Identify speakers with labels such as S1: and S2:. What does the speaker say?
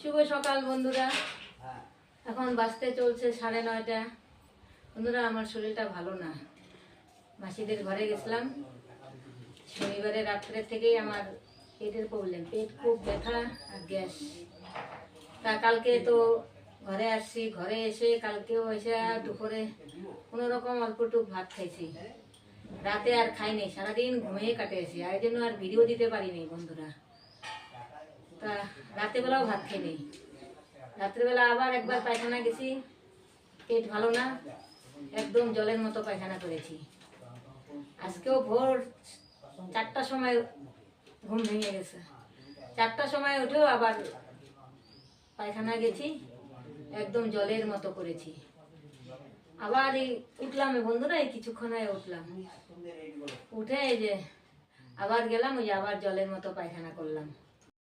S1: শুভ সকাল বন্ধুরা। এখন বাজতে চলছে 9:30। বন্ধুরা, আমার শরীরটা ভালো না। মাসিদের ঘরে গেছিলাম। শনিবারে রাত্রে থেকেই আমার পেটের প্রবলেম, পেট খুব ব্যথা আর গ্যাস। তা কালকে তো ঘরে আসছি, ঘরে এসে কালকেও এসে দুপুরে কোনো রকম অল্পটুক ভাত খাইছি, রাতে আর খাইনি, সারাদিন ঘুমিয়ে কাটিয়েছি। আর এই জন্য আর ভিডিও দিতে পারিনি বন্ধুরা। তা রাতেবেলাও ভাত খেয়ে নেই। রাত্রেবেলা আবার একবার পায়খানা গেছি, পেট ভালো না, একদম জলের মতো পায়খানা করেছি। আজকেও ভোর 4টার সময় ঘুম ভেঙে গেছে, 4টার সময় উঠেও আবার পায়খানা গেছি, একদম জলের মতো করেছি। আবার এই উঠলাম বন্ধুরা, এই কিছুক্ষণ আগে উঠলাম, উঠে এই যে আবার গেলাম, ওই আবার জলের মতো পায়খানা করলাম।